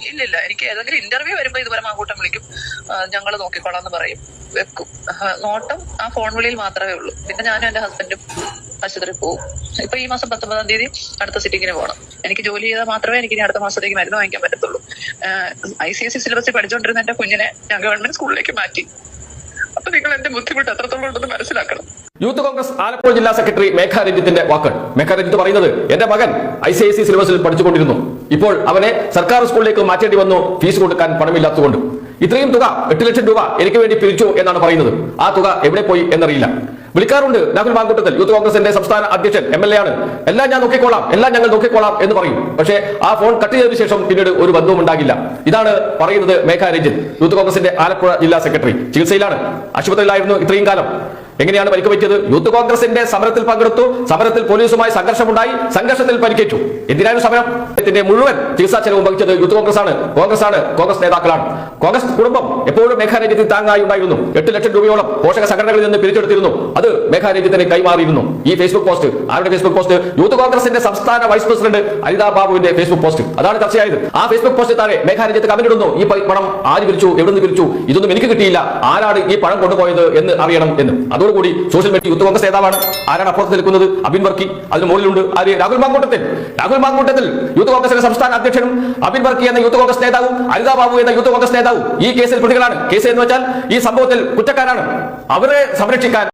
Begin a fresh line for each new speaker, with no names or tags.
ഇല്ലില്ല, എനിക്ക് ഏതെങ്കിലും ഇന്റർവ്യൂ വരുമ്പോ ഇതുവരെ മാങ്കൂട്ടം വിളിക്കും, ഞങ്ങൾ നോക്കിക്കോളാം എന്ന് പറയും, വെക്കും. നോട്ടം ആ ഫോൺ വിളിയിൽ മാത്രമേ ഉള്ളൂ. പിന്നെ ഞാനും എന്റെ ഹസ്ബൻഡും ആശുപത്രിയിൽ പോകും. ഇപ്പൊ ഈ മാസം 19-ാം തീയതി അടുത്ത സിറ്റിങ്ങിന് പോകണം. എനിക്ക് ജോലി ചെയ്താൽ മാത്രമേ എനിക്ക് ഇനി അടുത്ത മാസത്തേക്ക് മരുന്ന് വാങ്ങിക്കാൻ പറ്റത്തുള്ളൂ. ICSE സിലബസിൽ പഠിച്ചുകൊണ്ടിരുന്ന എന്റെ കുഞ്ഞിനെ ഞാൻ ഗവൺമെന്റ് സ്കൂളിലേക്ക് മാറ്റി. അപ്പൊ നിങ്ങൾ എന്റെ ബുദ്ധിമുട്ട് എത്രത്തോളം ഉണ്ടെന്ന് മനസ്സിലാക്കണം.
യൂത്ത് കോൺഗ്രസ് ആലപ്പുഴ ജില്ലാ സെക്രട്ടറി മേഘ രഞ്ജിത്തിന്റെ വാക്കുകൾ. മേഘ രഞ്ജിത്ത് പറയുന്നത്, എന്റെ മകൻ ICSE സിലബസിൽ പഠിച്ചുകൊണ്ടിരുന്നു, ഇപ്പോൾ അവനെ സർക്കാർ സ്കൂളിലേക്ക് മാറ്റേണ്ടി വന്നു, ഫീസ് കൊടുക്കാൻ പണമില്ലാത്തതുകൊണ്ട്. ഇത്രയും തുക 8 ലക്ഷം രൂപ എനിക്ക് വേണ്ടി പിരിച്ചു എന്നാണ് പറയുന്നത്. ആ തുക എവിടെ പോയി എന്നറിയില്ല. വിളിക്കാറുണ്ട് രാഹുൽ മാങ്കൂട്ടത്തിൽ, യൂത്ത് കോൺഗ്രസിന്റെ സംസ്ഥാന അധ്യക്ഷൻ, MLA ആണ്. എല്ലാം ഞാൻ നോക്കിക്കോളാം, എല്ലാം ഞങ്ങൾ നോക്കിക്കോളാം എന്ന് പറയും. പക്ഷേ ആ ഫോൺ കട്ട് ചെയ്തതിനു ശേഷം പിന്നീട് ഒരു ബന്ധവും ഉണ്ടാകില്ല. ഇതാണ് പറയുന്നത് മേഘ രഞ്ജിത്ത്, യൂത്ത് കോൺഗ്രസിന്റെ ആലപ്പുഴ ജില്ലാ സെക്രട്ടറി. ചികിത്സയിലാണ്, ആശുപത്രിയിലായിരുന്നു ഇത്രയും കാലം. എങ്ങനെയാണ് പരിക്ക് പറ്റിയത്? യൂത്ത് കോൺഗ്രസിന്റെ സമരത്തിൽ പങ്കെടുത്തു, സമരത്തിൽ പോലീസുമായി സംഘർഷമുണ്ടായി, സംഘർഷത്തിൽ പരിക്കേറ്റു. എന്തിനായിരുന്നു സമരം? ഇതിന്റെ മുഴുവൻ ചികിത്സാ ചെലവും വഹിച്ചത് യൂത്ത് കോൺഗ്രസ് ആണ്, കോൺഗ്രസ് നേതാക്കളാണ്. കോൺഗ്രസ് കുടുംബം എപ്പോഴും മേഘ രഞ്ജിത്തിന് താങ്ങായി ഉണ്ടായിരുന്നു. 8 ലക്ഷം രൂപയോളം പോഷക സംഘടനകളിൽ നിന്ന് പിരിച്ചെടുത്തിരുന്നു. അത് മേഘ രഞ്ജിത്തിന് കൈമാറിയിരുന്നു. ഈ ഫേസ്ബുക്ക് പോസ്റ്റ് ആരുടെ ഫേസ്ബുക്ക് പോസ്റ്റ്? യൂത്ത് കോൺഗ്രസിന്റെ സംസ്ഥാന വൈസ് പ്രസിഡന്റ് അനിതാ ബാബുവിന്റെ ഫേസ്ബുക്ക് പോസ്റ്റ്. അതാണ് ചർച്ചയായത്. ആ ഫേസ്ബുക്ക് പോസ്റ്റ് താഴെ മേഘ രഞ്ജിത്ത് കമന്റ് ഇടുന്നു, ഈ പണം ആര് പിരിച്ചു, എവിടെ നിന്ന് പിരിച്ചു, ഇതൊന്നും എനിക്ക് കിട്ടിയില്ല, ആരാണ് ഈ പണം കൊണ്ടുപോയത് എന്ന് അറിയണം എന്ന്. അതോടുകൂടി സോഷ്യൽ മീഡിയ യൂത്ത് കോൺഗ്രസ് നേതാവാണ്. ആരാണ് അപ്പുറത്ത് നിൽക്കുന്നത്? അബിൻ വർക്കി. അതിന് മുകളിലുണ്ട് ആര്? രാഹുൽ മാങ്കൂട്ടത്തിൽ യൂത്ത് കോൺഗ്രസിന്റെ സംസ്ഥാന അധ്യക്ഷനും അബിൻ വർക്കി എന്ന യൂത്ത് കോൺഗ്രസ് നേതാവും അനിതാ ബാബു എന്ന യൂത്ത് കോൺഗ്രസ് നേതാവും ഈ കേസിൽ പ്രതികളാണ്. കേസ് എന്ന് വെച്ചാൽ ഈ സംഭവത്തിൽ കുറ്റക്കാരാണ്. അവരെ സംരക്ഷിക്കാൻ